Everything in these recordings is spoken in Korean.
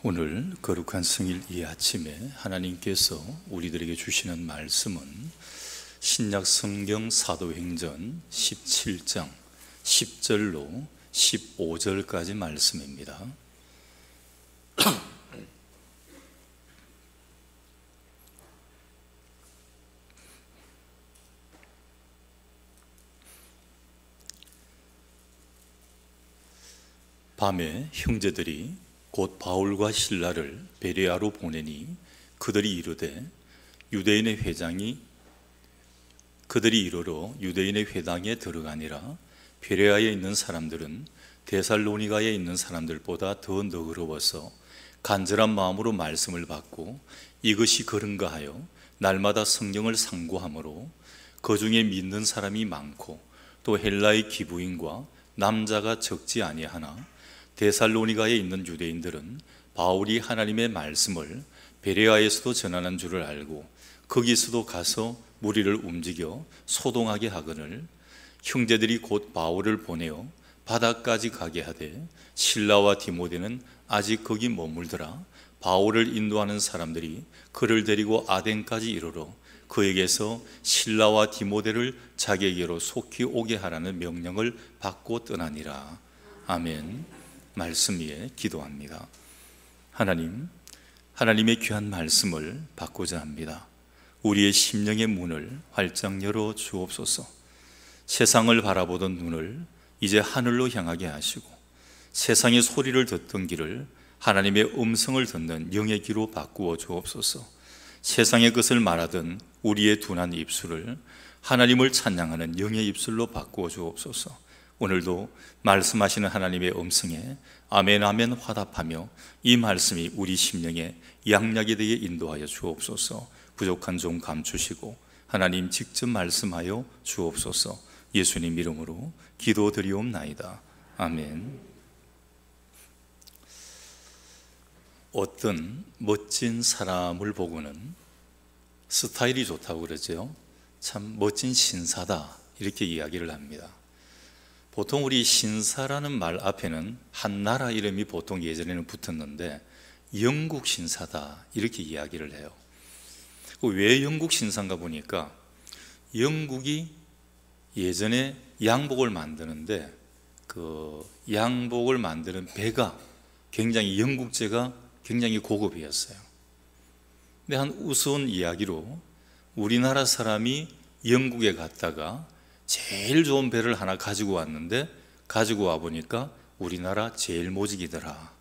오늘 거룩한 성일 이 아침에 하나님께서 우리들에게 주시는 말씀은 신약 성경 사도행전 17장 10절로 15절까지 말씀입니다. 밤에 형제들이 곧 바울과 실라를 베레아로 보내니 그들이 이르러 유대인의 회당에 들어가니라. 베레아에 있는 사람들은 데살로니가에 있는 사람들보다 더 너그러워서 간절한 마음으로 말씀을 받고 이것이 그런가 하여 날마다 성경을 상고하므로 그 중에 믿는 사람이 많고 또 헬라의 기부인과 남자가 적지 아니하나 데살로니가에 있는 유대인들은 바울이 하나님의 말씀을 베레아에서도 전하는 줄을 알고 거기서도 가서 무리를 움직여 소동하게 하거늘 형제들이 곧 바울을 보내어 바다까지 가게 하되 실라와 디모데는 아직 거기 머물더라. 바울을 인도하는 사람들이 그를 데리고 아덴까지 이르러 그에게서 실라와 디모데를 자기에게로 속히 오게 하라는 명령을 받고 떠나니라. 아멘. 말씀 위에 기도합니다. 하나님의 귀한 말씀을 받고자 합니다. 우리의 심령의 문을 활짝 열어 주옵소서. 세상을 바라보던 눈을 이제 하늘로 향하게 하시고 세상의 소리를 듣던 귀를 하나님의 음성을 듣는 영의 귀로 바꾸어 주옵소서. 세상의 것을 말하던 우리의 둔한 입술을 하나님을 찬양하는 영의 입술로 바꾸어 주옵소서. 오늘도 말씀하시는 하나님의 음성에 아멘 아멘 화답하며 이 말씀이 우리 심령에 양약이 되게 인도하여 주옵소서. 부족한 좀 감추시고 하나님 직접 말씀하여 주옵소서. 예수님 이름으로 기도드리옵나이다. 아멘. 어떤 멋진 사람을 보고는 스타일이 좋다고 그러죠. 참 멋진 신사다 이렇게 이야기를 합니다. 보통 우리 신사라는 말 앞에는 한 나라 이름이 보통 예전에는 붙었는데 영국 신사다 이렇게 이야기를 해요. 왜 영국 신사인가 보니까 영국이 예전에 양복을 만드는데 그 양복을 만드는 배가 굉장히 영국제가 굉장히 고급이었어요. 근데 한 우스운 이야기로 우리나라 사람이 영국에 갔다가 제일 좋은 배를 하나 가지고 왔는데 가지고 와 보니까 우리나라 제일 모직이더라.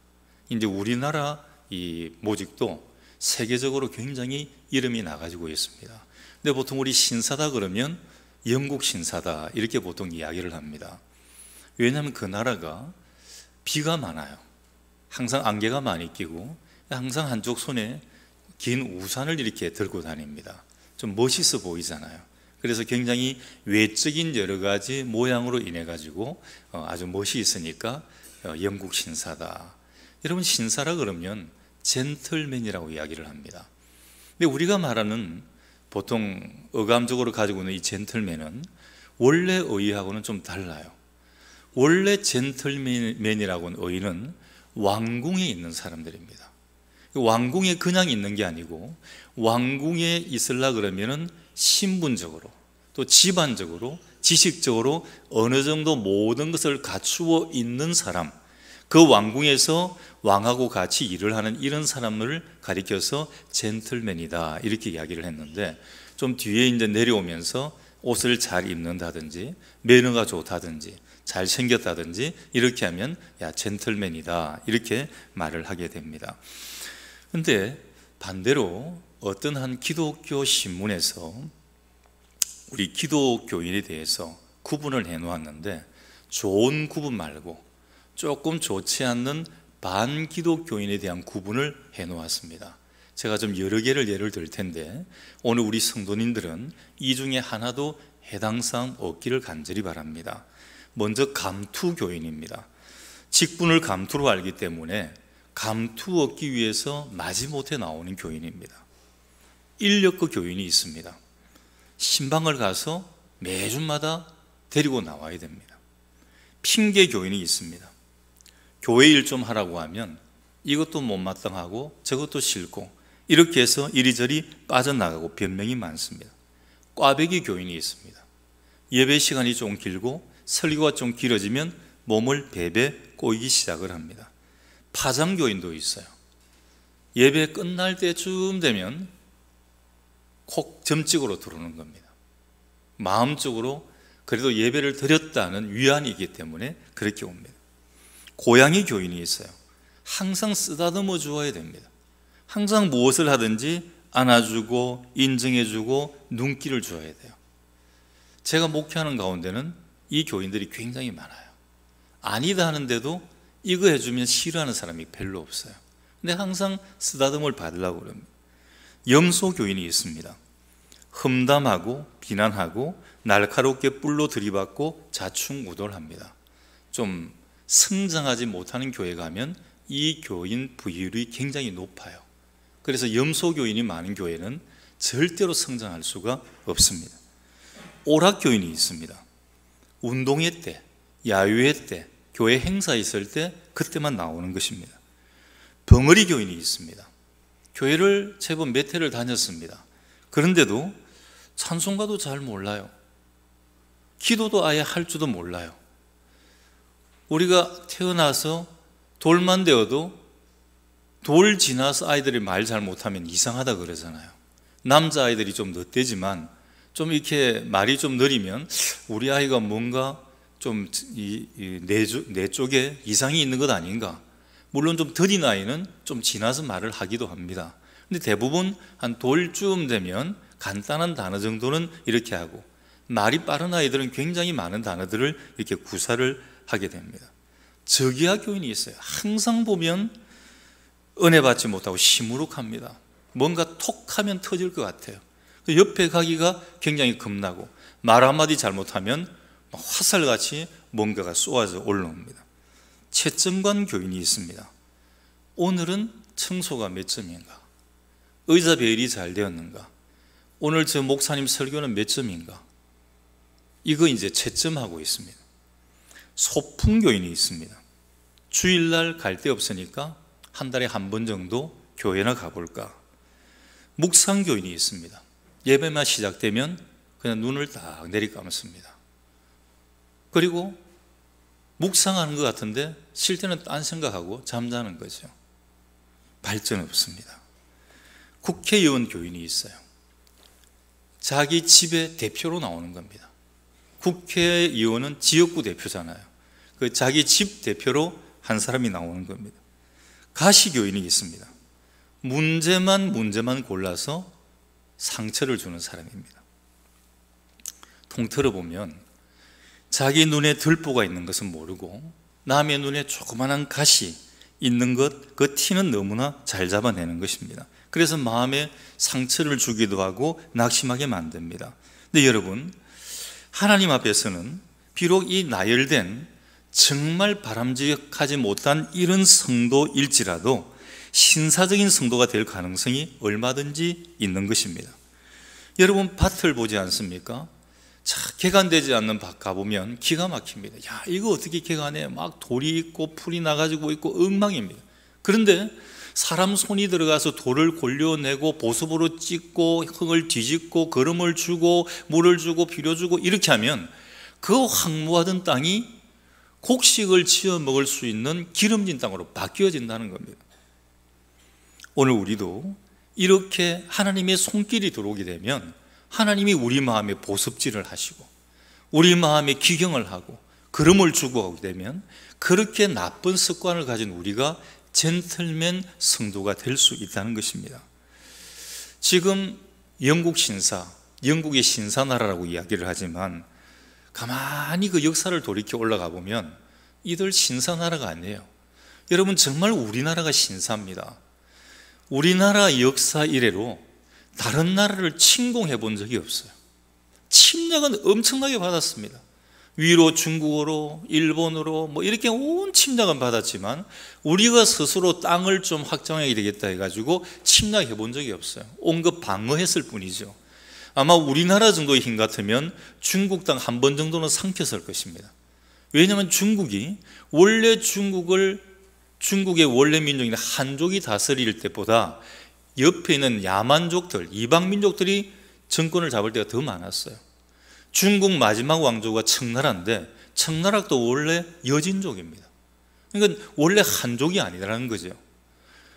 이제 우리나라 이 모직도 세계적으로 굉장히 이름이 나가지고 있습니다. 근데 보통 우리 신사다 그러면 영국 신사다 이렇게 보통 이야기를 합니다. 왜냐하면 그 나라가 비가 많아요. 항상 안개가 많이 끼고 항상 한쪽 손에 긴 우산을 이렇게 들고 다닙니다. 좀 멋있어 보이잖아요. 그래서 굉장히 외적인 여러 가지 모양으로 인해 가지고 아주 멋이 있으니까 영국 신사다. 여러분 신사라 그러면 젠틀맨이라고 이야기를 합니다. 근데 우리가 말하는 보통 어감적으로 가지고 있는 이 젠틀맨은 원래 의의하고는 좀 달라요. 원래 젠틀맨이라고는 의의는 왕궁에 있는 사람들입니다. 왕궁에 그냥 있는 게 아니고 왕궁에 있으려 그러면은 신분적으로 또 집안적으로 지식적으로 어느 정도 모든 것을 갖추어 있는 사람, 그 왕궁에서 왕하고 같이 일을 하는 이런 사람을 가리켜서 젠틀맨이다 이렇게 이야기를 했는데 좀 뒤에 이제 내려오면서 옷을 잘 입는다든지 매너가 좋다든지 잘생겼다든지 이렇게 하면 야 젠틀맨이다 이렇게 말을 하게 됩니다. 근데 반대로 어떤 한 기독교 신문에서 우리 기독교인에 대해서 구분을 해놓았는데 좋은 구분 말고 조금 좋지 않는 반기독교인에 대한 구분을 해놓았습니다. 제가 좀 여러 개를 예를 들 텐데 오늘 우리 성도님들은 이 중에 하나도 해당 사항 없기를 간절히 바랍니다. 먼저 감투교인입니다. 직분을 감투로 알기 때문에 감투 얻기 위해서 마지못해 나오는 교인입니다. 인력거 교인이 있습니다. 신방을 가서 매주마다 데리고 나와야 됩니다. 핑계 교인이 있습니다. 교회 일 좀 하라고 하면 이것도 못마땅하고 저것도 싫고 이렇게 해서 이리저리 빠져나가고 변명이 많습니다. 꽈배기 교인이 있습니다. 예배 시간이 좀 길고 설교가 좀 길어지면 몸을 베베 꼬이기 시작을 합니다. 파장 교인도 있어요. 예배 끝날 때쯤 되면 콕 점찍으로 들어오는 겁니다. 마음적으로 그래도 예배를 드렸다는 위안이 있기 때문에 그렇게 옵니다. 고양이 교인이 있어요. 항상 쓰다듬어 주어야 됩니다. 항상 무엇을 하든지 안아주고 인정해주고 눈길을 줘야 돼요. 제가 목회하는 가운데는 이 교인들이 굉장히 많아요. 아니다 하는데도 이거 해주면 싫어하는 사람이 별로 없어요. 근데 항상 쓰다듬을 받으려고 그럽니다. 염소 교인이 있습니다. 험담하고 비난하고 날카롭게 뿔로 들이받고 자충우돌합니다. 좀 성장하지 못하는 교회 가면 이 교인 비율이 굉장히 높아요. 그래서 염소 교인이 많은 교회는 절대로 성장할 수가 없습니다. 오락 교인이 있습니다. 운동회 때, 야유회 때, 교회 행사 있을 때 그때만 나오는 것입니다. 벙어리 교인이 있습니다. 교회를 제법 몇 해를 다녔습니다. 그런데도 찬송가도 잘 몰라요. 기도도 아예 할 줄도 몰라요. 우리가 태어나서 돌만 되어도 돌 지나서 아이들이 말 잘 못하면 이상하다 그러잖아요. 남자아이들이 좀 늦대지만 좀 이렇게 말이 좀 느리면 우리 아이가 뭔가 좀 내 쪽에 이상이 있는 것 아닌가. 물론 좀 더딘 아이는 좀 지나서 말을 하기도 합니다. 근데 대부분 한 돌쯤 되면 간단한 단어 정도는 이렇게 하고, 말이 빠른 아이들은 굉장히 많은 단어들을 이렇게 구사를 하게 됩니다. 저기야 교인이 있어요. 항상 보면 은혜 받지 못하고 시무룩합니다. 뭔가 톡 하면 터질 것 같아요. 옆에 가기가 굉장히 겁나고 말 한마디 잘못하면 화살같이 뭔가가 쏘아져 올라옵니다. 채점관 교인이 있습니다. 오늘은 청소가 몇 점인가? 의자 배열이 잘 되었는가? 오늘 저 목사님 설교는 몇 점인가? 이거 이제 채점하고 있습니다. 소풍 교인이 있습니다. 주일날 갈 데 없으니까 한 달에 한 번 정도 교회나 가볼까? 묵상 교인이 있습니다. 예배만 시작되면 그냥 눈을 딱 내리감습니다. 그리고 묵상하는 것 같은데 쉴 때는 딴 생각하고 잠자는 거죠. 발전 없습니다. 국회의원 교인이 있어요. 자기 집의 대표로 나오는 겁니다. 국회의원은 지역구 대표잖아요. 그 자기 집 대표로 한 사람이 나오는 겁니다. 가시교인이 있습니다. 문제만 골라서 상처를 주는 사람입니다. 통틀어 보면 자기 눈에 들보가 있는 것은 모르고 남의 눈에 조그마한 가시 있는 것, 그 티는 너무나 잘 잡아내는 것입니다. 그래서 마음에 상처를 주기도 하고 낙심하게 만듭니다. 근데 여러분, 하나님 앞에서는 비록 이 나열된 정말 바람직하지 못한 이런 성도일지라도 신사적인 성도가 될 가능성이 얼마든지 있는 것입니다. 여러분, 밭을 보지 않습니까? 자, 개간되지 않는 밭 가보면 기가 막힙니다. 야, 이거 어떻게 개간해? 막 돌이 있고 풀이 나가지고 있고 엉망입니다. 그런데 사람 손이 들어가서 돌을 골려내고 보습으로 찢고 흙을 뒤집고 거름을 주고 물을 주고 비료 주고 이렇게 하면 그 황무하던 땅이 곡식을 지어 먹을 수 있는 기름진 땅으로 바뀌어진다는 겁니다. 오늘 우리도 이렇게 하나님의 손길이 들어오게 되면 하나님이 우리 마음에 보습질을 하시고 우리 마음에 기경을 하고 거름을 주고 하게 되면 그렇게 나쁜 습관을 가진 우리가 젠틀맨 성도가 될 수 있다는 것입니다. 지금 영국 신사, 영국의 신사나라라고 이야기를 하지만 가만히 그 역사를 돌이켜 올라가 보면 이들 신사나라가 아니에요. 여러분, 정말 우리나라가 신사입니다. 우리나라 역사 이래로 다른 나라를 침공해 본 적이 없어요. 침략은 엄청나게 받았습니다. 위로 중국어로, 일본어로 뭐 이렇게 온 침략은 받았지만 우리가 스스로 땅을 좀 확장해야 되겠다 해가지고 침략해 본 적이 없어요. 온갖 방어했을 뿐이죠. 아마 우리나라 정도의 힘 같으면 중국 땅 한 번 정도는 삼켰을 것입니다. 왜냐하면 중국이 원래 중국을 중국의 원래 민족인 한족이 다스릴 때보다 옆에 있는 야만족들, 이방민족들이 정권을 잡을 때가 더 많았어요. 중국 마지막 왕조가 청나라인데 청나라도 원래 여진족입니다. 그러니까 원래 한족이 아니라는 거죠.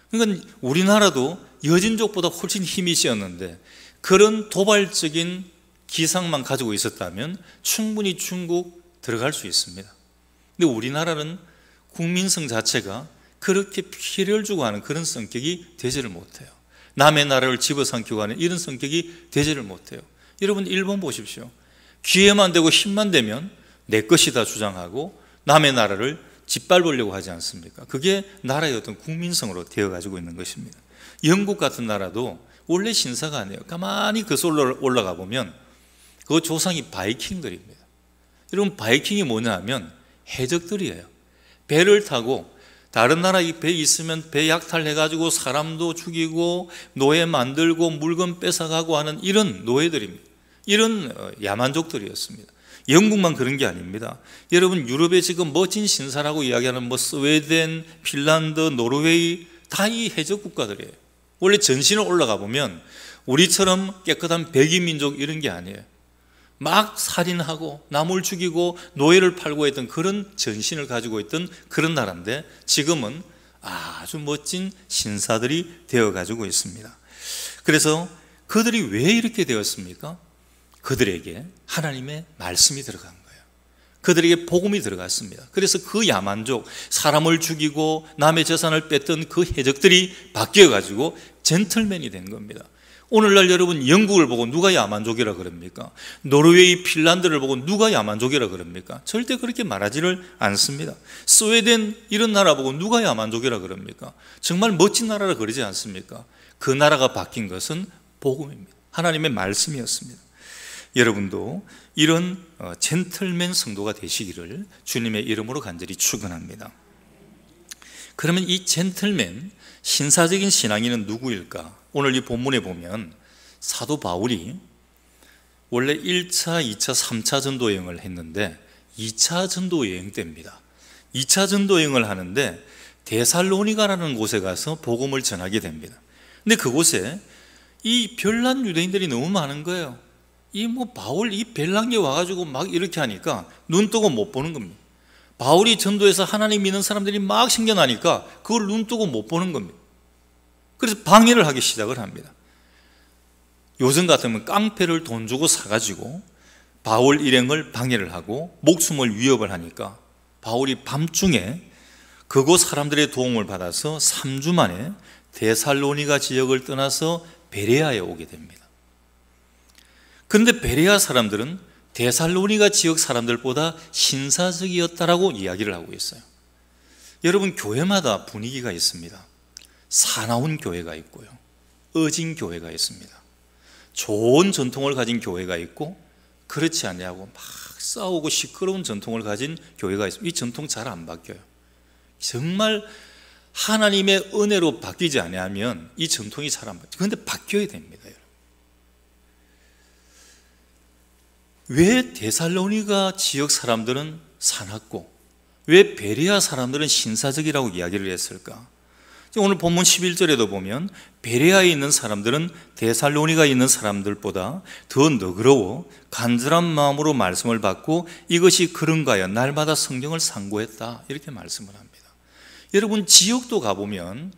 그러니까 우리나라도 여진족보다 훨씬 힘이 세었는데 그런 도발적인 기상만 가지고 있었다면 충분히 중국 들어갈 수 있습니다. 근데 우리나라는 국민성 자체가 그렇게 피해를 주고 하는 그런 성격이 되지를 못해요. 남의 나라를 집어삼키고 하는 이런 성격이 되지를 못해요. 여러분 일본 보십시오. 기회만 되고 힘만 되면 내 것이다 주장하고 남의 나라를 짓밟으려고 하지 않습니까? 그게 나라의 어떤 국민성으로 되어가지고 있는 것입니다. 영국 같은 나라도 원래 신사가 아니에요. 가만히 그 솔로 올라가 보면 그 조상이 바이킹들입니다. 여러분 바이킹이 뭐냐 하면 해적들이에요. 배를 타고 다른 나라 이 배 있으면 배 약탈해가지고 사람도 죽이고 노예 만들고 물건 뺏어가고 하는 이런 노예들입니다. 이런 야만족들이었습니다. 영국만 그런 게 아닙니다. 여러분 유럽에 지금 멋진 신사라고 이야기하는 뭐 스웨덴, 핀란드, 노르웨이 다 이 해적 국가들이에요. 원래 전신을 올라가 보면 우리처럼 깨끗한 백이민족 이런 게 아니에요. 막 살인하고 남을 죽이고 노예를 팔고 했던 그런 전신을 가지고 있던 그런 나라인데 지금은 아주 멋진 신사들이 되어가지고 있습니다. 그래서 그들이 왜 이렇게 되었습니까? 그들에게 하나님의 말씀이 들어간 거예요. 그들에게 복음이 들어갔습니다. 그래서 그 야만족, 사람을 죽이고 남의 재산을 뺐던 그 해적들이 바뀌어가지고 젠틀맨이 된 겁니다. 오늘날 여러분 영국을 보고 누가 야만족이라 그럽니까? 노르웨이, 핀란드를 보고 누가 야만족이라 그럽니까? 절대 그렇게 말하지를 않습니다. 스웨덴 이런 나라 보고 누가 야만족이라 그럽니까? 정말 멋진 나라라 그러지 않습니까? 그 나라가 바뀐 것은 복음입니다. 하나님의 말씀이었습니다. 여러분도 이런 젠틀맨 성도가 되시기를 주님의 이름으로 간절히 축원합니다. 그러면 이 젠틀맨 신사적인 신앙인은 누구일까? 오늘 이 본문에 보면 사도 바울이 원래 1차, 2차, 3차 전도 여행을 했는데 2차 전도 여행 때입니다. 2차 전도 여행을 하는데 데살로니가라는 곳에 가서 복음을 전하게 됩니다. 근데 그곳에 이 별난 유대인들이 너무 많은 거예요. 이 바울 이 별난게 와가지고 막 이렇게 하니까 눈 뜨고 못 보는 겁니다. 바울이 전도해서 하나님 믿는 사람들이 막 생겨나니까 그걸 눈 뜨고 못 보는 겁니다. 그래서 방해를 하기 시작을 합니다. 요즘 같으면 깡패를 돈 주고 사가지고 바울 일행을 방해를 하고 목숨을 위협을 하니까 바울이 밤중에 그곳 사람들의 도움을 받아서 3주 만에 데살로니가 지역을 떠나서 베레아에 오게 됩니다. 그런데 베레아 사람들은 데살로니가 지역 사람들보다 신사적이었다라고 이야기를 하고 있어요. 여러분 교회마다 분위기가 있습니다. 사나운 교회가 있고요, 어진 교회가 있습니다. 좋은 전통을 가진 교회가 있고 그렇지 않냐고 막 싸우고 시끄러운 전통을 가진 교회가 있습니다. 이 전통 잘 안 바뀌어요. 정말 하나님의 은혜로 바뀌지 않으면 이 전통이 잘 안 바뀌어요. 그런데 바뀌어야 됩니다. 왜 데살로니가 지역 사람들은 사납고 왜 베레아 사람들은 신사적이라고 이야기를 했을까? 오늘 본문 11절에도 보면 베레아에 있는 사람들은 데살로니가에 있는 사람들보다 더 너그러워 간절한 마음으로 말씀을 받고 이것이 그런가 하여 날마다 성경을 상고했다, 이렇게 말씀을 합니다. 여러분 지역도 가보면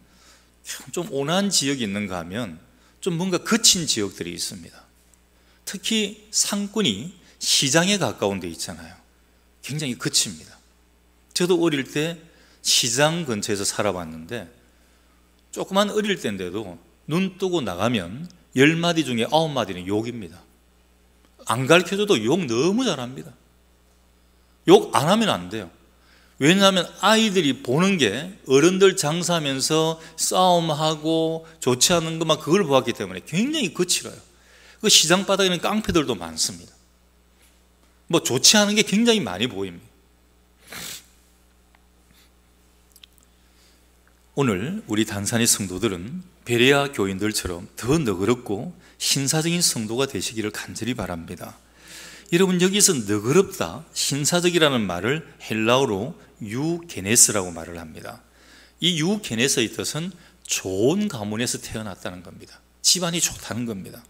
좀 온화한 지역이 있는가 하면 좀 뭔가 거친 지역들이 있습니다. 특히 상권이 시장에 가까운 데 있잖아요. 굉장히 거칩니다. 저도 어릴 때 시장 근처에서 살아봤는데 조그만 어릴 때인데도 눈 뜨고 나가면 10마디 중에 9마디는 욕입니다. 안 가르쳐줘도 욕 너무 잘합니다. 욕 안 하면 안 돼요. 왜냐하면 아이들이 보는 게 어른들 장사하면서 싸움하고 좋지 않은 것만 그걸 보았기 때문에 굉장히 거칠어요. 그 시장 바닥에는 깡패들도 많습니다. 좋지 않은 게 굉장히 많이 보입니다. 오늘 우리 단산의 성도들은 베레아 교인들처럼 더 너그럽고 신사적인 성도가 되시기를 간절히 바랍니다. 여러분 여기서 너그럽다, 신사적이라는 말을 헬라어로 유게네스라고 말을 합니다. 이 유게네스의 뜻은 좋은 가문에서 태어났다는 겁니다. 집안이 좋다는 겁니다.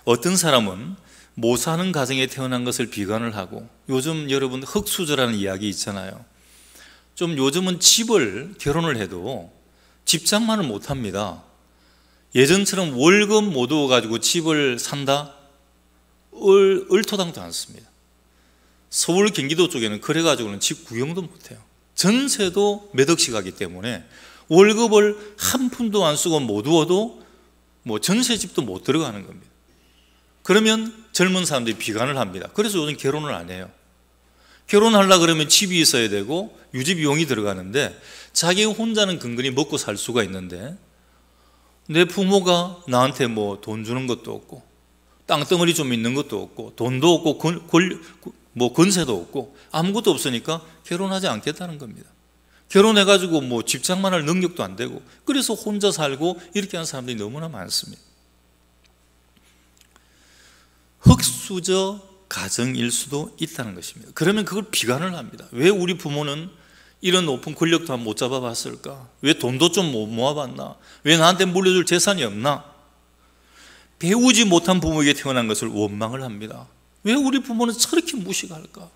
어떤 사람은 못 사는 가정에 태어난 것을 비관을 하고, 요즘 여러분 흙수저라는 이야기 있잖아요. 좀 요즘은 집을 결혼을 해도 집장만을 못 합니다. 예전처럼 월급 못 얻어가지고 집을 산다? 얼토당도 않습니다. 서울 경기도 쪽에는 그래가지고는 집 구경도 못해요. 전세도 몇 억씩 하기 때문에 월급을 한 푼도 안 쓰고 못 얻어도 뭐 전세집도 못 들어가는 겁니다. 그러면 젊은 사람들이 비관을 합니다. 그래서 요즘 결혼을 안 해요. 결혼하려고 그러면 집이 있어야 되고 유지비용이 들어가는데, 자기 혼자는 근근히 먹고 살 수가 있는데 내 부모가 나한테 뭐 돈 주는 것도 없고 땅덩어리 좀 있는 것도 없고 돈도 없고 권세도 없고 아무것도 없으니까 결혼하지 않겠다는 겁니다. 결혼해가지고 뭐 집장만 할 능력도 안 되고, 그래서 혼자 살고 이렇게 하는 사람들이 너무나 많습니다. 흙수저 가정일 수도 있다는 것입니다. 그러면 그걸 비관을 합니다. 왜 우리 부모는 이런 높은 권력도 못 잡아봤을까? 왜 돈도 좀 못 모아봤나? 왜 나한테 물려줄 재산이 없나? 배우지 못한 부모에게 태어난 것을 원망을 합니다. 왜 우리 부모는 저렇게 무식할까?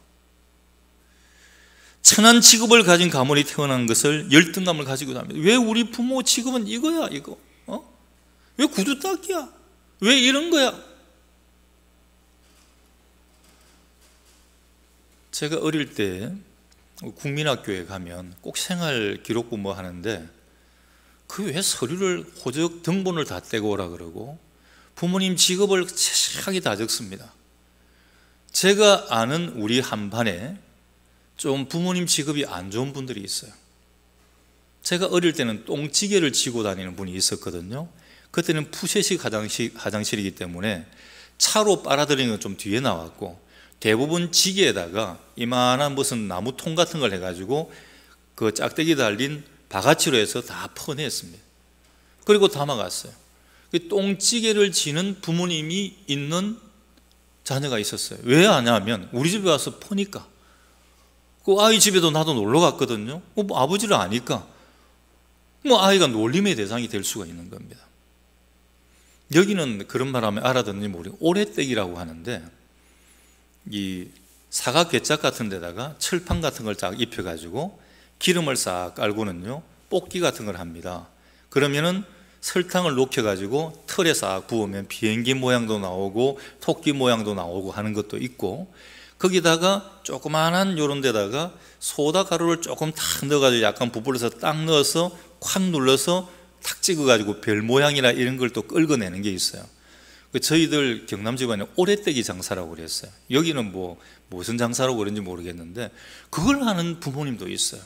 천한 직업을 가진 가문이 태어난 것을 열등감을 가지고 합니다. 왜 우리 부모 직업은 이거야, 이거? 왜 구두 닦기야? 왜 이런 거야? 제가 어릴 때 국민학교에 가면 꼭 생활기록부 뭐 하는데, 그 왜 서류를 호적 등본을 다 떼고 오라 그러고 부모님 직업을 세세하게 다 적습니다. 제가 아는 우리 한 반에 좀 부모님 직업이 안 좋은 분들이 있어요. 제가 어릴 때는 똥찌개를 지고 다니는 분이 있었거든요. 그때는 푸셋식 화장실이기 때문에 차로 빨아들이는 건 좀 뒤에 나왔고, 대부분 지게에다가 이만한 무슨 나무통 같은 걸 해가지고 그 짝대기 달린 바가지로 해서 다 퍼냈습니다. 그리고 담아갔어요. 똥찌개를 지는 부모님이 있는 자녀가 있었어요. 왜 하냐면 우리 집에 와서 퍼니까. 그 아이 집에도 나도 놀러 갔거든요. 뭐 아버지를 아니까 뭐 아이가 놀림의 대상이 될 수가 있는 겁니다. 여기는 그런 말 하면 알아듣는지 모르겠고, 오래떼기라고 하는데, 이 사각 괴짝 같은 데다가 철판 같은 걸 쫙 입혀가지고 기름을 싹 깔고는요 볶기 같은 걸 합니다. 그러면은 설탕을 녹여가지고 틀에 싹 부으면 비행기 모양도 나오고 토끼 모양도 나오고 하는 것도 있고, 거기다가 조그만한 요런 데다가 소다 가루를 조금 탁 넣어가지고 약간 부풀려서 딱 넣어서 콱 눌러서 탁 찍어가지고 별 모양이나 이런 걸 또 긁어내는 게 있어요. 저희들 경남 집안에 오래떼기 장사라고 그랬어요. 여기는 뭐 무슨 장사라고 그런지 모르겠는데 그걸 하는 부모님도 있어요.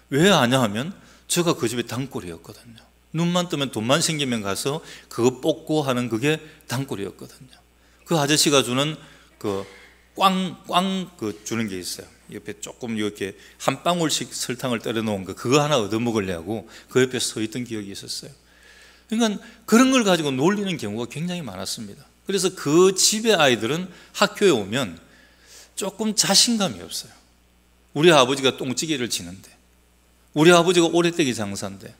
왜 아냐 하면 제가 그 집에 단골이었거든요. 눈만 뜨면 돈만 생기면 가서 그거 뽑고 하는 그게 단골이었거든요. 그 아저씨가 주는 그 꽝 주는 게 있어요. 옆에 조금 이렇게 한 방울씩 설탕을 때려 놓은 거, 그거 하나 얻어 먹으려고 그 옆에 서 있던 기억이 있었어요. 그러니까 그런 걸 가지고 놀리는 경우가 굉장히 많았습니다. 그래서 그 집의 아이들은 학교에 오면 조금 자신감이 없어요. 우리 아버지가 똥찌개를 지는데, 우리 아버지가 오래떼기 장사인데.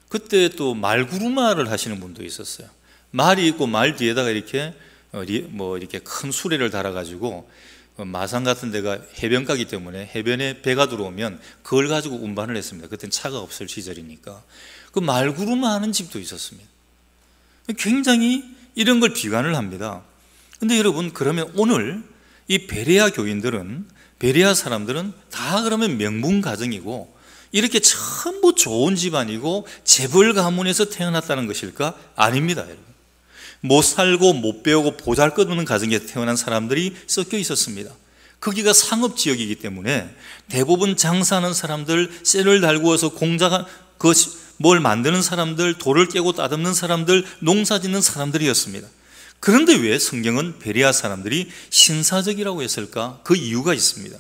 그때 또 말구루마를 하시는 분도 있었어요. 말이 있고 말 뒤에다가 이렇게 이렇게 큰 수레를 달아가지고 마산 같은 데가 해변가기 때문에 해변에 배가 들어오면 그걸 가지고 운반을 했습니다. 그때는 차가 없을 시절이니까. 그 말구루마 하는 집도 있었습니다. 굉장히 이런 걸 비관을 합니다. 근데 여러분, 그러면 오늘 이 베레아 교인들은, 베레아 사람들은 다 그러면 명문 가정이고 이렇게 전부 좋은 집안이고 재벌 가문에서 태어났다는 것일까? 아닙니다, 여러분. 못 살고 못 배우고 보잘것없는 가정에 태어난 사람들이 섞여 있었습니다. 거기가 상업지역이기 때문에 대부분 장사하는 사람들, 쇠를 달구어서 공장, 뭘 만드는 사람들, 돌을 깨고 따듬는 사람들, 농사 짓는 사람들이었습니다. 그런데 왜 성경은 베레아 사람들이 신사적이라고 했을까? 그 이유가 있습니다.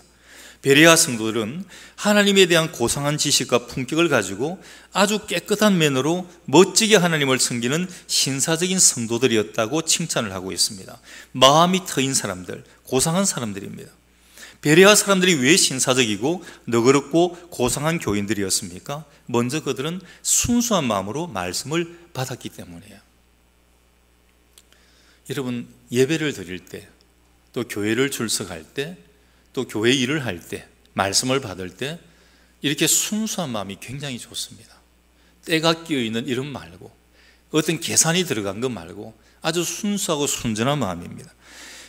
베레아 성도들은 하나님에 대한 고상한 지식과 품격을 가지고 아주 깨끗한 면으로 멋지게 하나님을 섬기는 신사적인 성도들이었다고 칭찬을 하고 있습니다. 마음이 트인 사람들, 고상한 사람들입니다. 베레아 사람들이 왜 신사적이고 너그럽고 고상한 교인들이었습니까? 먼저 그들은 순수한 마음으로 말씀을 받았기 때문이에요. 여러분, 예배를 드릴 때, 또 교회를 출석할 때, 또 교회 일을 할 때, 말씀을 받을 때 이렇게 순수한 마음이 굉장히 좋습니다. 때가 끼어있는 이름 말고, 어떤 계산이 들어간 것 말고 아주 순수하고 순전한 마음입니다.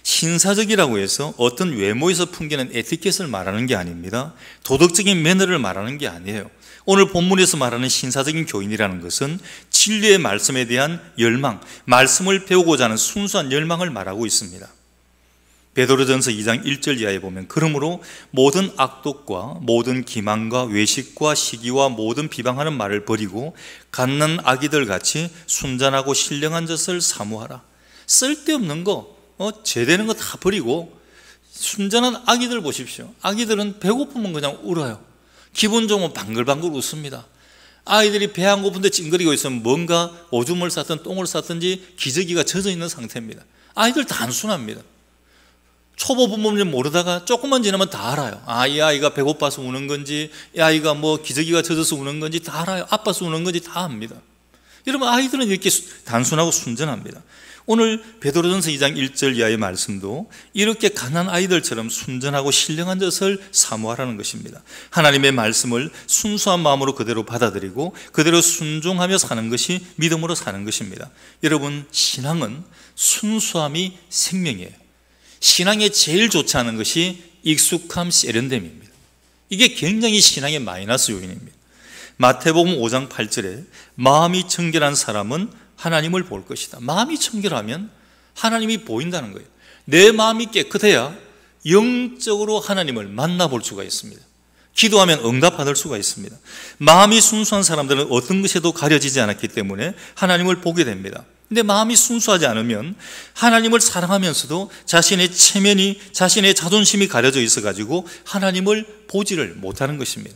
신사적이라고 해서 어떤 외모에서 풍기는 에티켓을 말하는 게 아닙니다. 도덕적인 매너를 말하는 게 아니에요. 오늘 본문에서 말하는 신사적인 교인이라는 것은 진리의 말씀에 대한 열망, 말씀을 배우고자 하는 순수한 열망을 말하고 있습니다. 베드로전서 2장 1절 이하에 보면 그러므로 모든 악독과 모든 기만과 외식과 시기와 모든 비방하는 말을 버리고 갓난 아기들 같이 순전하고 신령한 젖을 사모하라. 쓸데없는 거, 제대는 거 다 버리고 순전한 아기들 보십시오. 아기들은 배고프면 그냥 울어요. 기분 좋으면 방글방글 웃습니다. 아이들이 배 안 고픈데 찡그리고 있으면 뭔가 오줌을 쌌든 똥을 쌌든지 기저귀가 젖어 있는 상태입니다. 아이들 단순합니다. 초보 부모님 모르다가 조금만 지나면 다 알아요. 이 아이가 배고파서 우는 건지, 이 아이가 뭐 기저귀가 젖어서 우는 건지 다 알아요. 아파서 우는 건지 다 압니다. 여러분, 아이들은 이렇게 단순하고 순전합니다. 오늘 베드로전서 2장 1절 이하의 말씀도 이렇게 가난한 아이들처럼 순전하고 신령한 젖을 사모하라는 것입니다. 하나님의 말씀을 순수한 마음으로 그대로 받아들이고 그대로 순종하며 사는 것이 믿음으로 사는 것입니다. 여러분, 신앙은 순수함이 생명이에요. 신앙에 제일 좋지 않은 것이 익숙함, 세련됨입니다. 이게 굉장히 신앙의 마이너스 요인입니다. 마태복음 5장 8절에 마음이 청결한 사람은 하나님을 볼 것이다. 마음이 청결하면 하나님이 보인다는 거예요. 내 마음이 깨끗해야 영적으로 하나님을 만나볼 수가 있습니다. 기도하면 응답받을 수가 있습니다. 마음이 순수한 사람들은 어떤 것에도 가려지지 않았기 때문에 하나님을 보게 됩니다. 근데 마음이 순수하지 않으면 하나님을 사랑하면서도 자신의 체면이, 자신의 자존심이 가려져 있어가지고 하나님을 보지를 못하는 것입니다.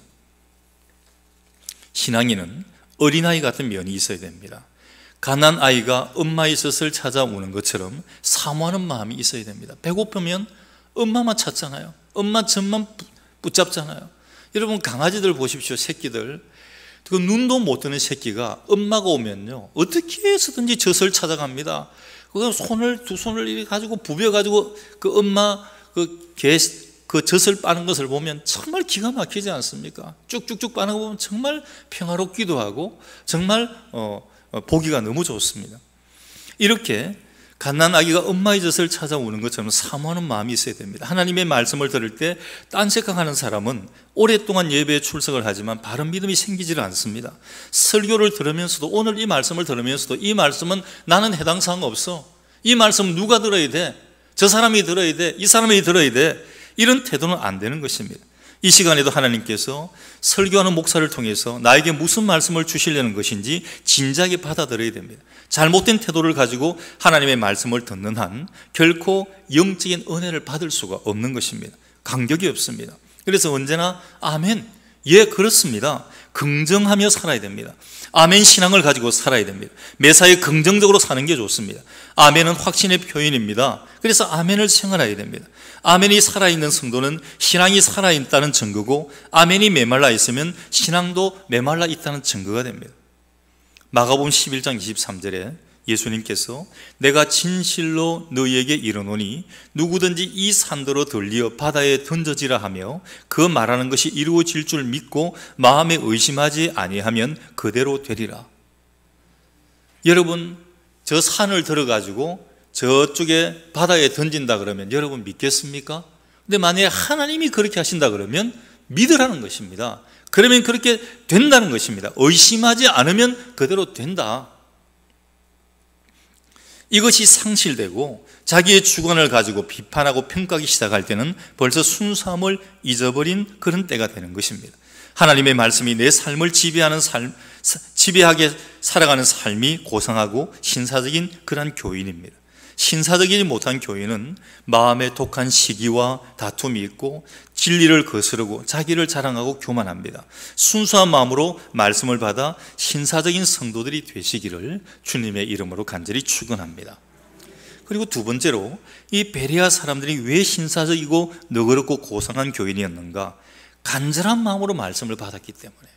신앙인은 어린아이 같은 면이 있어야 됩니다. 가난한 아이가 엄마의 젖을 찾아 우는 것처럼 사모하는 마음이 있어야 됩니다. 배고프면 엄마만 찾잖아요. 엄마 젖만 붙잡잖아요. 여러분, 강아지들 보십시오. 새끼들, 그 눈도 못 뜨는 새끼가 엄마가 오면요, 어떻게 해서든지 젖을 찾아갑니다. 그 두 손을 이렇게 가지고 부벼가지고 그 엄마 그 젖을 빠는 것을 보면 정말 기가 막히지 않습니까? 쭉쭉쭉 빠는 거 보면 정말 평화롭기도 하고 정말 보기가 너무 좋습니다. 이렇게 갓난 아기가 엄마의 젖을 찾아오는 것처럼 사모하는 마음이 있어야 됩니다. 하나님의 말씀을 들을 때 딴색하는 사람은 오랫동안 예배에 출석을 하지만 바른 믿음이 생기지를 않습니다. 설교를 들으면서도, 오늘 이 말씀을 들으면서도 이 말씀은 나는 해당 사항 없어, 이 말씀 누가 들어야 돼, 저 사람이 들어야 돼, 이 사람이 들어야 돼, 이런 태도는 안 되는 것입니다. 이 시간에도 하나님께서 설교하는 목사를 통해서 나에게 무슨 말씀을 주시려는 것인지 진지하게 받아들여야 됩니다. 잘못된 태도를 가지고 하나님의 말씀을 듣는 한 결코 영적인 은혜를 받을 수가 없는 것입니다. 간격이 없습니다. 그래서 언제나 아멘, 예, 그렇습니다, 긍정하며 살아야 됩니다. 아멘 신앙을 가지고 살아야 됩니다. 매사에 긍정적으로 사는 게 좋습니다. 아멘은 확신의 표현입니다. 그래서 아멘을 생활해야 됩니다. 아멘이 살아있는 성도는 신앙이 살아있다는 증거고, 아멘이 메말라 있으면 신앙도 메말라 있다는 증거가 됩니다. 마가복음 11장 23절에 예수님께서 내가 진실로 너희에게 이르노니 누구든지 이 산더러 들리어 바다에 던져지라 하며 그 말하는 것이 이루어질 줄 믿고 마음에 의심하지 아니하면 그대로 되리라. 여러분, 저 산을 들어가지고 저쪽에 바다에 던진다 그러면 여러분 믿겠습니까? 근데 만약에 하나님이 그렇게 하신다 그러면 믿으라는 것입니다. 그러면 그렇게 된다는 것입니다. 의심하지 않으면 그대로 된다. 이것이 상실되고 자기의 주관을 가지고 비판하고 평가하기 시작할 때는 벌써 순수함을 잊어버린 그런 때가 되는 것입니다. 하나님의 말씀이 내 삶을 지배하게 살아가는 삶이 고상하고 신사적인 그런 교인입니다. 신사적이지 못한 교인은 마음에 독한 시기와 다툼이 있고 진리를 거스르고 자기를 자랑하고 교만합니다. 순수한 마음으로 말씀을 받아 신사적인 성도들이 되시기를 주님의 이름으로 간절히 축원합니다. 그리고 두 번째로 이 베레아 사람들이 왜 신사적이고 너그럽고 고상한 교인이었는가? 간절한 마음으로 말씀을 받았기 때문에.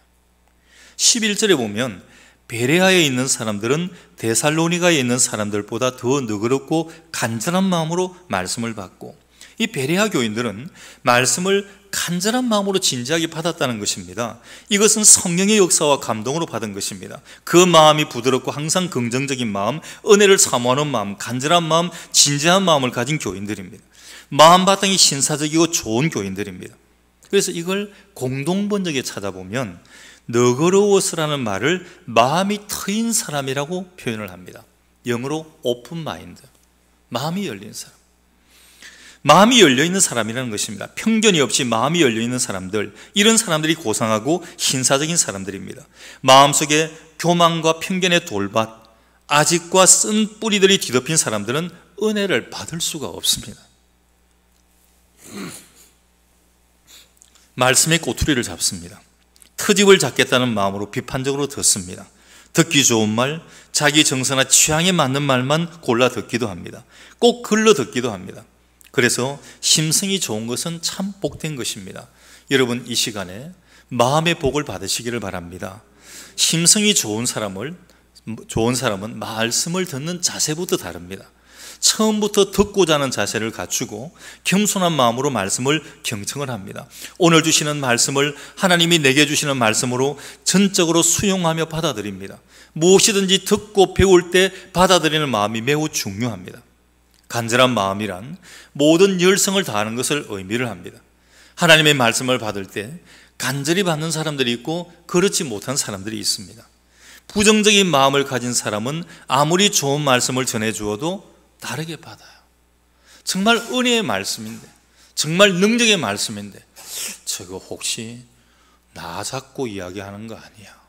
11절에 보면 베레아에 있는 사람들은 데살로니가에 있는 사람들보다 더 너그럽고 간절한 마음으로 말씀을 받고, 이 베레아 교인들은 말씀을 간절한 마음으로 진지하게 받았다는 것입니다. 이것은 성령의 역사와 감동으로 받은 것입니다. 그 마음이 부드럽고 항상 긍정적인 마음, 은혜를 사모하는 마음, 간절한 마음, 진지한 마음을 가진 교인들입니다. 마음 바탕이 신사적이고 좋은 교인들입니다. 그래서 이걸 공동번역에 찾아보면 너그러워서라는 말을 마음이 트인 사람이라고 표현을 합니다. 영어로 오픈 마인드, 마음이 열린 사람. 마음이 열려있는 사람이라는 것입니다. 편견이 없이 마음이 열려있는 사람들, 이런 사람들이 고상하고 신사적인 사람들입니다. 마음속에 교만과 편견의 돌밭, 아직과 쓴 뿌리들이 뒤덮인 사람들은 은혜를 받을 수가 없습니다. 말씀의 꼬투리를 잡습니다. 트집을 잡겠다는 마음으로 비판적으로 듣습니다. 듣기 좋은 말, 자기 정서나 취향에 맞는 말만 골라 듣기도 합니다. 꼭 글러 듣기도 합니다. 그래서 심성이 좋은 것은 참 복된 것입니다. 여러분, 이 시간에 마음의 복을 받으시기를 바랍니다. 심성이 좋은 사람은 말씀을 듣는 자세부터 다릅니다. 처음부터 듣고자 하는 자세를 갖추고 겸손한 마음으로 말씀을 경청을 합니다. 오늘 주시는 말씀을 하나님이 내게 주시는 말씀으로 전적으로 수용하며 받아들입니다. 무엇이든지 듣고 배울 때 받아들이는 마음이 매우 중요합니다. 간절한 마음이란 모든 열성을 다하는 것을 의미를 합니다. 하나님의 말씀을 받을 때 간절히 받는 사람들이 있고 그렇지 못한 사람들이 있습니다. 부정적인 마음을 가진 사람은 아무리 좋은 말씀을 전해주어도 다르게 받아요. 정말 은혜의 말씀인데, 정말 능력의 말씀인데, 저거 혹시 나 잡고 이야기하는 거 아니야?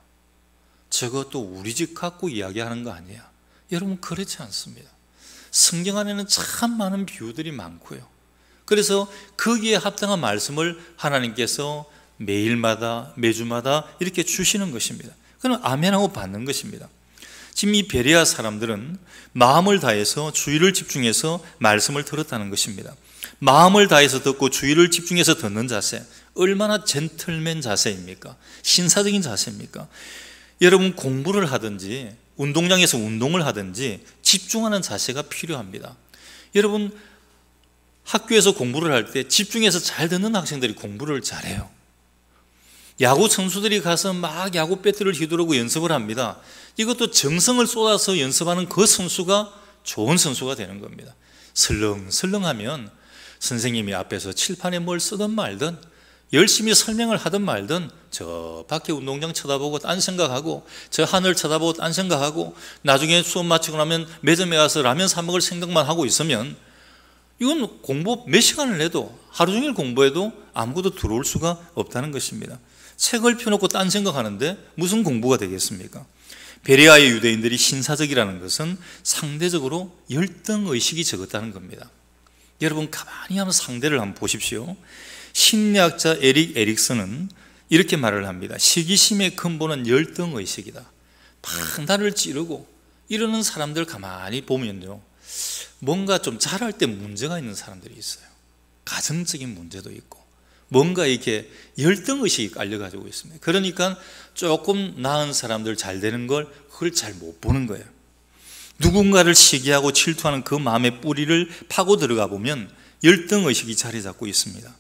저것도 우리 집 갖고 이야기하는 거 아니야? 여러분, 그렇지 않습니다. 성경 안에는 참 많은 비유들이 많고요. 그래서 거기에 합당한 말씀을 하나님께서 매일마다 매주마다 이렇게 주시는 것입니다. 그럼 아멘하고 받는 것입니다. 지금 이 베레아 사람들은 마음을 다해서 주의를 집중해서 말씀을 들었다는 것입니다. 마음을 다해서 듣고 주의를 집중해서 듣는 자세, 얼마나 젠틀맨 자세입니까? 신사적인 자세입니까? 여러분, 공부를 하든지 운동장에서 운동을 하든지 집중하는 자세가 필요합니다. 여러분, 학교에서 공부를 할 때 집중해서 잘 듣는 학생들이 공부를 잘해요. 야구 선수들이 가서 막 야구 배트를 휘두르고 연습을 합니다. 이것도 정성을 쏟아서 연습하는 그 선수가 좋은 선수가 되는 겁니다. 설렁설렁하면 선생님이 앞에서 칠판에 뭘 쓰든 말든 열심히 설명을 하든 말든 저 밖에 운동장 쳐다보고 딴 생각하고 저 하늘 쳐다보고 딴 생각하고 나중에 수업 마치고 나면 매점에 가서 라면 사 먹을 생각만 하고 있으면 이건 공부 몇 시간을 해도 하루 종일 공부해도 아무것도 들어올 수가 없다는 것입니다. 책을 펴놓고 딴 생각하는데 무슨 공부가 되겠습니까? 베레아의 유대인들이 신사적이라는 것은 상대적으로 열등의식이 적었다는 겁니다. 여러분, 가만히 한번 상대를 한번 보십시오. 심리학자 에릭 에릭슨은 이렇게 말을 합니다. 시기심의 근본은 열등의식이다. 막 나를 찌르고 이러는 사람들 가만히 보면요, 뭔가 좀 잘할 때 문제가 있는 사람들이 있어요. 가정적인 문제도 있고 뭔가 이렇게 열등의식이 깔려가지고 있습니다. 그러니까 조금 나은 사람들 잘 되는 걸 그걸 잘 못 보는 거예요. 누군가를 시기하고 질투하는 그 마음의 뿌리를 파고 들어가 보면 열등의식이 자리 잡고 있습니다.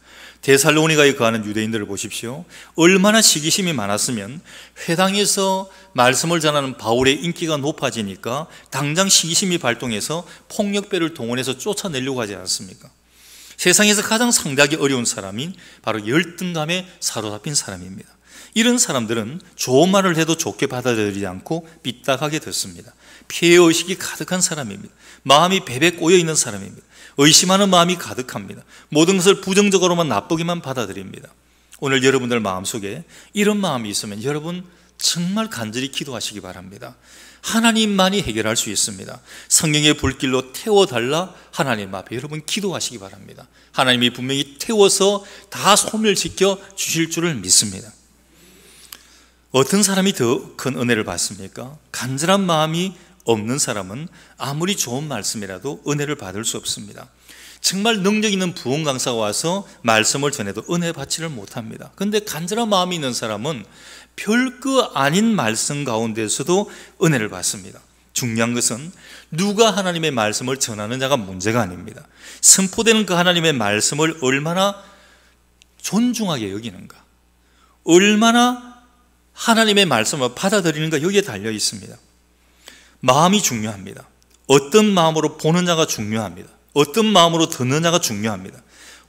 데살로니가에 거하는 유대인들을 보십시오. 얼마나 시기심이 많았으면 회당에서 말씀을 전하는 바울의 인기가 높아지니까 당장 시기심이 발동해서 폭력배를 동원해서 쫓아내려고 하지 않습니까? 세상에서 가장 상대하기 어려운 사람이 바로 열등감에 사로잡힌 사람입니다. 이런 사람들은 좋은 말을 해도 좋게 받아들이지 않고 삐딱하게 듣습니다. 피해의식이 가득한 사람입니다. 마음이 베베 꼬여있는 사람입니다. 의심하는 마음이 가득합니다. 모든 것을 부정적으로만 나쁘게만 받아들입니다. 오늘 여러분들 마음속에 이런 마음이 있으면 여러분 정말 간절히 기도하시기 바랍니다. 하나님만이 해결할 수 있습니다. 성령의 불길로 태워달라 하나님 앞에 여러분 기도하시기 바랍니다. 하나님이 분명히 태워서 다 소멸시켜 주실 줄을 믿습니다. 어떤 사람이 더 큰 은혜를 받습니까? 간절한 마음이 없는 사람은 아무리 좋은 말씀이라도 은혜를 받을 수 없습니다. 정말 능력 있는 부흥 강사가 와서 말씀을 전해도 은혜 받지를 못합니다. 그런데 간절한 마음이 있는 사람은 별거 아닌 말씀 가운데서도 은혜를 받습니다. 중요한 것은 누가 하나님의 말씀을 전하느냐가 문제가 아닙니다. 선포되는 그 하나님의 말씀을 얼마나 존중하게 여기는가, 얼마나 하나님의 말씀을 받아들이는가, 여기에 달려 있습니다. 마음이 중요합니다. 어떤 마음으로 보느냐가 중요합니다. 어떤 마음으로 듣느냐가 중요합니다.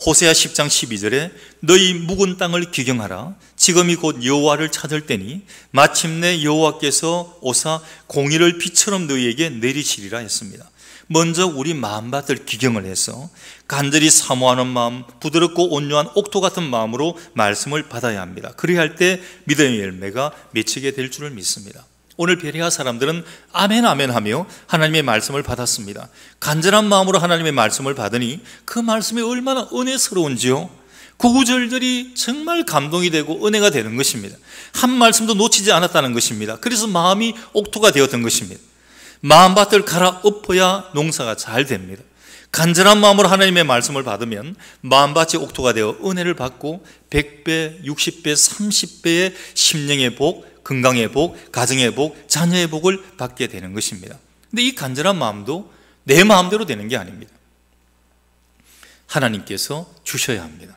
호세아 10장 12절에 너희 묵은 땅을 기경하라. 지금이 곧 여호와를 찾을 때니 마침내 여호와께서 오사 공의를 비처럼 너희에게 내리시리라 했습니다. 먼저 우리 마음밭을 기경을 해서 간절히 사모하는 마음, 부드럽고 온유한 옥토 같은 마음으로 말씀을 받아야 합니다. 그래야 할 때 믿음의 열매가 맺히게 될 줄을 믿습니다. 오늘 베레아 사람들은 아멘 아멘 하며 하나님의 말씀을 받았습니다. 간절한 마음으로 하나님의 말씀을 받으니 그 말씀이 얼마나 은혜스러운지요. 그 구절들이 정말 감동이 되고 은혜가 되는 것입니다. 한 말씀도 놓치지 않았다는 것입니다. 그래서 마음이 옥토가 되었던 것입니다. 마음밭을 갈아엎어야 농사가 잘 됩니다. 간절한 마음으로 하나님의 말씀을 받으면 마음밭이 옥토가 되어 은혜를 받고 100배, 60배, 30배의 심령의 복, 건강의 복, 가정의 복, 자녀의 복을 받게 되는 것입니다. 근데 이 간절한 마음도 내 마음대로 되는 게 아닙니다. 하나님께서 주셔야 합니다.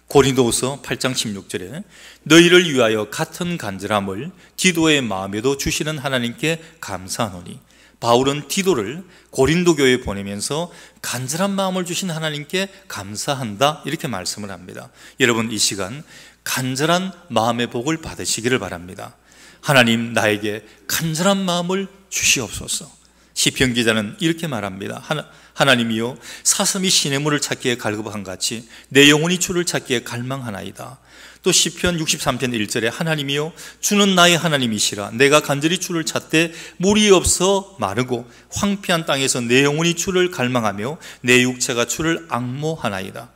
고린도후서 8장 16절에 너희를 위하여 같은 간절함을 디도의 마음에도 주시는 하나님께 감사하노니, 바울은 디도를 고린도 교회에 보내면서 간절한 마음을 주신 하나님께 감사한다, 이렇게 말씀을 합니다. 여러분, 이 시간 간절한 마음의 복을 받으시기를 바랍니다. 하나님, 나에게 간절한 마음을 주시옵소서. 시편 기자는 이렇게 말합니다. 하나님이여, 사슴이 시냇물을 찾기에 갈급한 같이 내 영혼이 주를 찾기에 갈망하나이다. 또 시편 63편 1절에 하나님이여, 주는 나의 하나님이시라. 내가 간절히 주를 찾되 물이 없어 마르고 황폐한 땅에서 내 영혼이 주를 갈망하며 내 육체가 주를 앙모하나이다.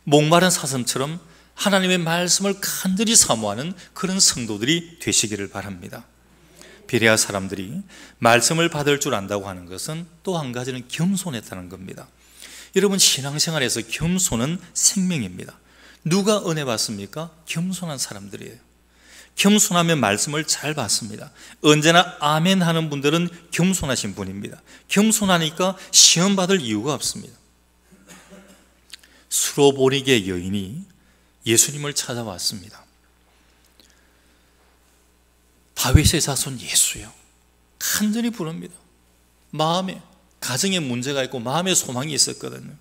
목마른 사슴처럼 하나님의 말씀을 간절히 사모하는 그런 성도들이 되시기를 바랍니다. 베레아 사람들이 말씀을 받을 줄 안다고 하는 것은 또 한 가지는 겸손했다는 겁니다. 여러분, 신앙생활에서 겸손은 생명입니다. 누가 은혜 받습니까? 겸손한 사람들이에요. 겸손하면 말씀을 잘 받습니다. 언제나 아멘 하는 분들은 겸손하신 분입니다. 겸손하니까 시험 받을 이유가 없습니다. 수로보니게 여인이 예수님을 찾아왔습니다. 다윗의 자손 예수요, 간절히 부릅니다. 마음에, 가정에 문제가 있고 마음에 소망이 있었거든요.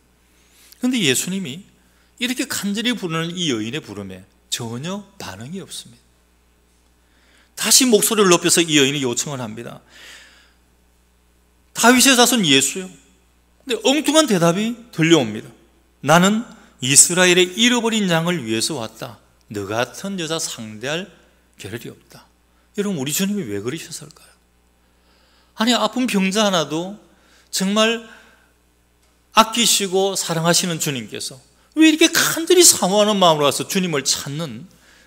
그런데 예수님이 이렇게 간절히 부르는 이 여인의 부름에 전혀 반응이 없습니다. 다시 목소리를 높여서 이 여인이 요청을 합니다. 다윗의 자손 예수요. 근데 엉뚱한 대답이 들려옵니다. 나는 이스라엘의 잃어버린 양을 위해서 왔다. 너 같은 여자 상대할 겨를이 없다. 여러분, 우리 주님이 왜 그러셨을까요? 아니, 아픈 병자 하나도 정말 아끼시고 사랑하시는 주님께서 왜 이렇게 간절히 사모하는 마음으로 와서 주님을 찾는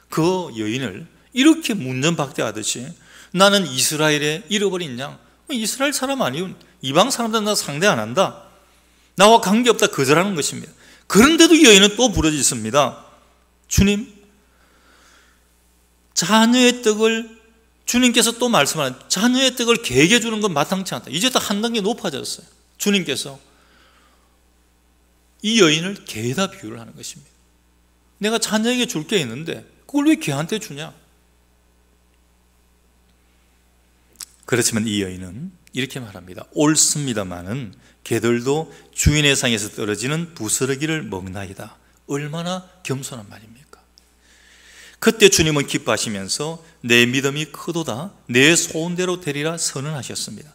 그 여인을 이렇게 문전박대하듯이 나는 이스라엘의 잃어버린 양, 이스라엘 사람 아니요, 이방 사람들 나 상대 안 한다, 나와 관계없다, 거절하는 것입니다. 그런데도 이 여인은 또 부르짖습니다. 주님, 자녀의 떡을, 주님께서 또 말씀하는, 자녀의 떡을 개에게 주는 건 마땅치 않다. 이제 또 한 단계 높아졌어요. 주님께서 이 여인을 개에다 비유를 하는 것입니다. 내가 자녀에게 줄 게 있는데 그걸 왜 개한테 주냐? 그렇지만 이 여인은 이렇게 말합니다. 옳습니다마는 개들도 주인의 상에서 떨어지는 부스러기를 먹나이다. 얼마나 겸손한 말입니까? 그때 주님은 기뻐하시면서 내 믿음이 크도다, 내 소원대로 되리라 선언하셨습니다.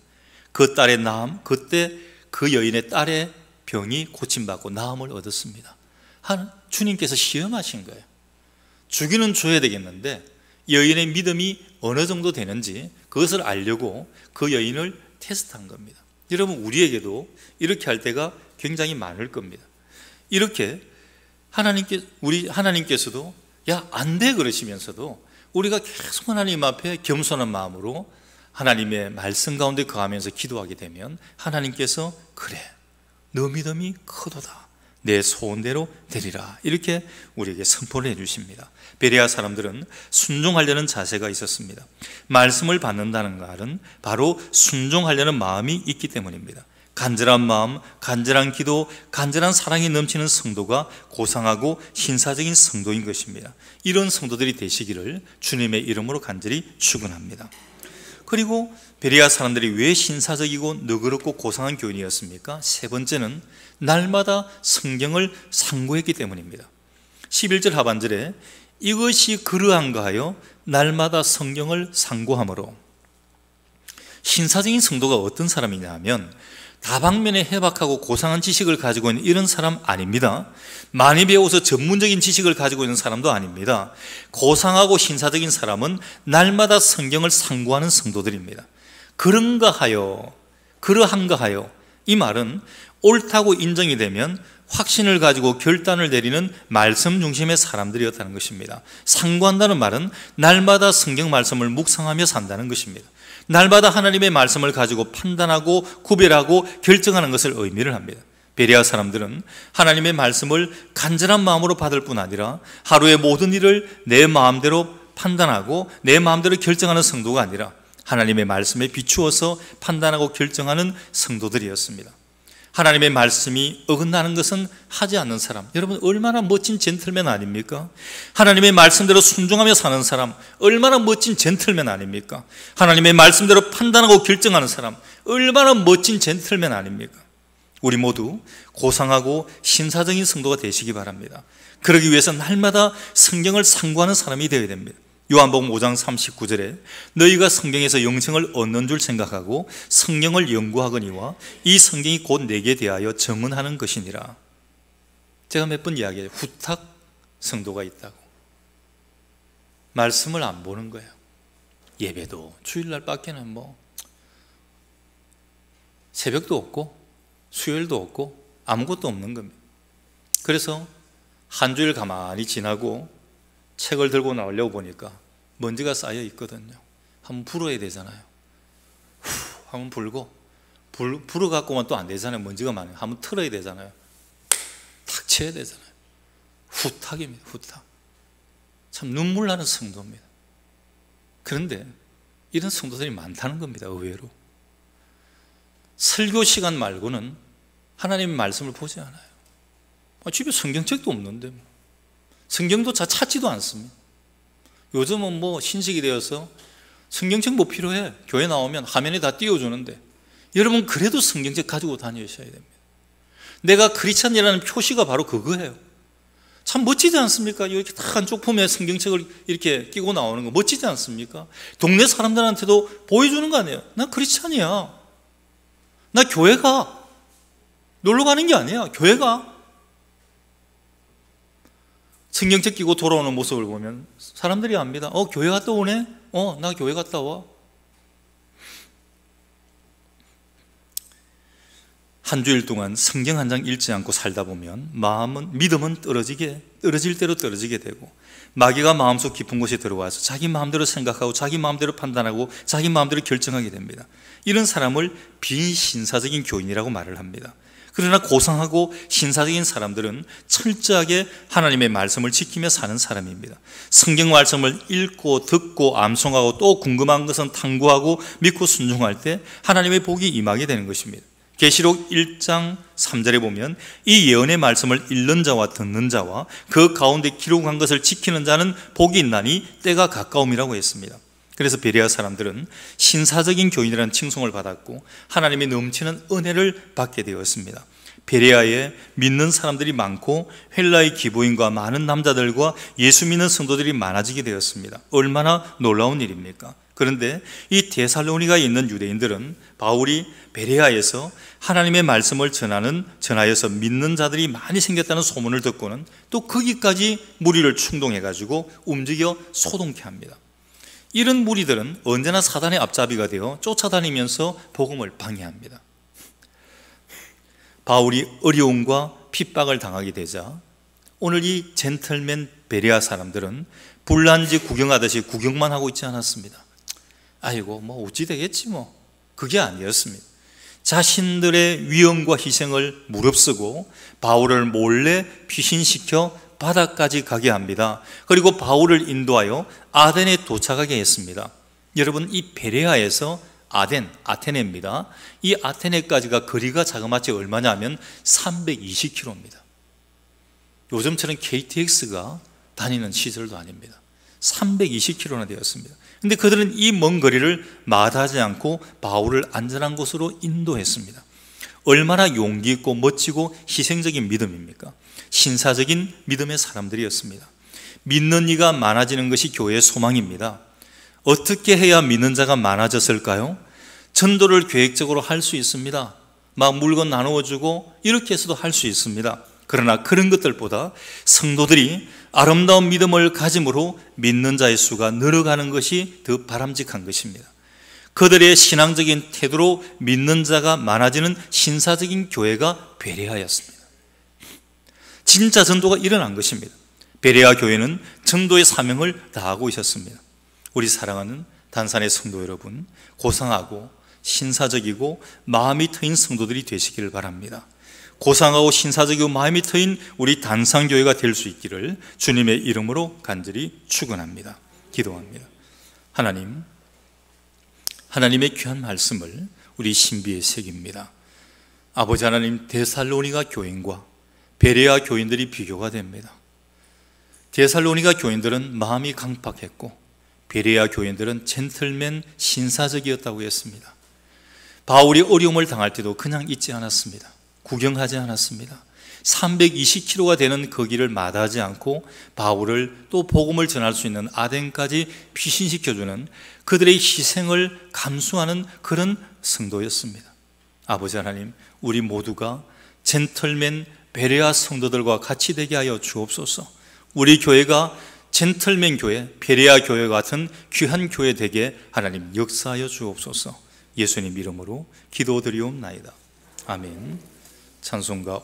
그 딸의 나음, 그때 그 여인의 딸의 병이 고침받고 나음을 얻었습니다. 주님께서 시험하신 거예요. 주기는 줘야 되겠는데 여인의 믿음이 어느 정도 되는지 그것을 알려고 그 여인을 테스트한 겁니다. 여러분, 우리에게도 이렇게 할 때가 굉장히 많을 겁니다. 이렇게 하나님께서도 야, 안 돼 그러시면서도 우리가 계속 하나님 앞에 겸손한 마음으로 하나님의 말씀 가운데 거하면서 기도하게 되면 하나님께서 그래, 너 믿음이 크도다, 내 소원대로 되리라, 이렇게 우리에게 선포를 해주십니다. 베레아 사람들은 순종하려는 자세가 있었습니다. 말씀을 받는다는 말은 바로 순종하려는 마음이 있기 때문입니다. 간절한 마음, 간절한 기도, 간절한 사랑이 넘치는 성도가 고상하고 신사적인 성도인 것입니다. 이런 성도들이 되시기를 주님의 이름으로 간절히 축원합니다. 그리고 베레아 사람들이 왜 신사적이고 너그럽고 고상한 교인이었습니까? 세 번째는 날마다 성경을 상고했기 때문입니다. 11절 하반절에 이것이 그러한가 하여 날마다 성경을 상고함으로, 신사적인 성도가 어떤 사람이냐 하면 다방면에 해박하고 고상한 지식을 가지고 있는 이런 사람 아닙니다. 많이 배워서 전문적인 지식을 가지고 있는 사람도 아닙니다. 고상하고 신사적인 사람은 날마다 성경을 상고하는 성도들입니다. 그런가 하여, 그러한가 하여, 이 말은 옳다고 인정이 되면 확신을 가지고 결단을 내리는 말씀 중심의 사람들이었다는 것입니다. 상고한다는 말은 날마다 성경 말씀을 묵상하며 산다는 것입니다. 날마다 하나님의 말씀을 가지고 판단하고 구별하고 결정하는 것을 의미를 합니다. 베레아 사람들은 하나님의 말씀을 간절한 마음으로 받을 뿐 아니라 하루의 모든 일을 내 마음대로 판단하고 내 마음대로 결정하는 성도가 아니라 하나님의 말씀에 비추어서 판단하고 결정하는 성도들이었습니다. 하나님의 말씀이 어긋나는 것은 하지 않는 사람, 여러분 얼마나 멋진 젠틀맨 아닙니까? 하나님의 말씀대로 순종하며 사는 사람, 얼마나 멋진 젠틀맨 아닙니까? 하나님의 말씀대로 판단하고 결정하는 사람, 얼마나 멋진 젠틀맨 아닙니까? 우리 모두 고상하고 신사적인 성도가 되시기 바랍니다. 그러기 위해서 날마다 성경을 상고하는 사람이 되어야 됩니다. 요한복음 5장 39절에 너희가 성경에서 영생을 얻는 줄 생각하고 성경을 연구하거니와 이 성경이 곧 내게 대하여 증언하는 것이니라. 제가 몇 번 이야기해요. 후탁 성도가 있다고. 말씀을 안 보는 거예요. 예배도 주일날 밖에는 뭐 새벽도 없고 수요일도 없고 아무것도 없는 겁니다. 그래서 한 주일 가만히 지나고 책을 들고 나오려고 보니까 먼지가 쌓여 있거든요. 한번 불어야 되잖아요. 한번 불고 불어갖고만 또 안 되잖아요. 먼지가 많아요. 한번 틀어야 되잖아요. 탁 쳐야 되잖아요. 후탁입니다. 후탁. 참 눈물 나는 성도입니다. 그런데 이런 성도들이 많다는 겁니다. 의외로. 설교 시간 말고는 하나님의 말씀을 보지 않아요. 집에 성경책도 없는데 성경도 잘 찾지도 않습니다. 요즘은 뭐 신식이 되어서 성경책 뭐 필요해? 교회 나오면 화면에 다 띄워주는데 여러분 그래도 성경책 가지고 다니셔야 됩니다. 내가 크리스찬이라는 표시가 바로 그거예요. 참 멋지지 않습니까? 이렇게 다 한쪽 품에 성경책을 이렇게 끼고 나오는 거 멋지지 않습니까? 동네 사람들한테도 보여주는 거 아니에요. 나 크리스찬이야. 나 교회 가. 놀러 가는 게 아니야. 교회 가. 성경책 끼고 돌아오는 모습을 보면 사람들이 압니다. 교회 갔다 오네? 나 교회 갔다 와. 한 주일 동안 성경 한 장 읽지 않고 살다 보면 믿음은 떨어질 대로 떨어지게 되고 마귀가 마음속 깊은 곳에 들어와서 자기 마음대로 생각하고 자기 마음대로 판단하고 자기 마음대로 결정하게 됩니다. 이런 사람을 비신사적인 교인이라고 말을 합니다. 그러나 고상하고 신사적인 사람들은 철저하게 하나님의 말씀을 지키며 사는 사람입니다. 성경 말씀을 읽고 듣고 암송하고 또 궁금한 것은 탐구하고 믿고 순종할 때 하나님의 복이 임하게 되는 것입니다. 계시록 1장 3절에 보면 이 예언의 말씀을 읽는 자와 듣는 자와 그 가운데 기록한 것을 지키는 자는 복이 있나니 때가 가까움이라고 했습니다. 그래서 베레아 사람들은 신사적인 교인이라는 칭송을 받았고 하나님의 넘치는 은혜를 받게 되었습니다. 베레아에 믿는 사람들이 많고 헬라의 기부인과 많은 남자들과 예수 믿는 성도들이 많아지게 되었습니다. 얼마나 놀라운 일입니까? 그런데 이 데살로니가에 있는 유대인들은 바울이 베레아에서 하나님의 말씀을 전하여서 믿는 자들이 많이 생겼다는 소문을 듣고는 또 거기까지 무리를 충동해가지고 움직여 소동케 합니다. 이런 무리들은 언제나 사단의 앞잡이가 되어 쫓아다니면서 복음을 방해합니다. 바울이 어려움과 핍박을 당하게 되자 오늘 이 젠틀맨 베레아 사람들은 불난지 구경하듯이 구경만 하고 있지 않았습니다. 아이고 뭐 어찌 되겠지 뭐, 그게 아니었습니다. 자신들의 위험과 희생을 무릅쓰고 바울을 몰래 피신시켜 바다까지 가게 합니다. 그리고 바울을 인도하여 아덴에 도착하게 했습니다. 여러분, 이 베레아에서 아테네입니다. 이 아테네까지가 거리가 자그마치 얼마냐면 320km입니다. 요즘처럼 KTX가 다니는 시절도 아닙니다. 320km나 되었습니다. 근데 그들은 이 먼 거리를 마다하지 않고 바울을 안전한 곳으로 인도했습니다. 얼마나 용기 있고 멋지고 희생적인 믿음입니까? 신사적인 믿음의 사람들이었습니다. 믿는 이가 많아지는 것이 교회의 소망입니다. 어떻게 해야 믿는 자가 많아졌을까요? 전도를 계획적으로 할 수 있습니다. 막 물건 나누어주고 이렇게 해서도 할 수 있습니다. 그러나 그런 것들보다 성도들이 아름다운 믿음을 가짐으로 믿는 자의 수가 늘어가는 것이 더 바람직한 것입니다. 그들의 신앙적인 태도로 믿는 자가 많아지는 신사적인 교회가 베레아였습니다. 진짜 전도가 일어난 것입니다. 베레아 교회는 전도의 사명을 다하고 있었습니다. 우리 사랑하는 단산의 성도 여러분, 고상하고 신사적이고 마음이 트인 성도들이 되시기를 바랍니다. 고상하고 신사적이고 마음이 트인 우리 단산교회가 될 수 있기를 주님의 이름으로 간절히 축원합니다. 기도합니다. 하나님의 귀한 말씀을 우리 신비에 새깁니다. 아버지 하나님, 데살로니가 교인과 베레아 교인들이 비교가 됩니다. 데살로니가 교인들은 마음이 강팍했고 베레아 교인들은 젠틀맨 신사적이었다고 했습니다. 바울이 어려움을 당할 때도 그냥 있지 않았습니다. 구경하지 않았습니다. 320km가 되는 그 길을 마다하지 않고 바울을 또 복음을 전할 수 있는 아덴까지 피신시켜주는 그들의 희생을 감수하는 그런 성도였습니다. 아버지 하나님, 우리 모두가 젠틀맨 베레아 성도들과 같이 되게 하여 주옵소서. 우리 교회가 젠틀맨 교회, 베레아 교회 같은 귀한 교회 되게 하나님 역사하여 주옵소서. 예수님 이름으로 기도드리옵나이다. 아멘. 찬송가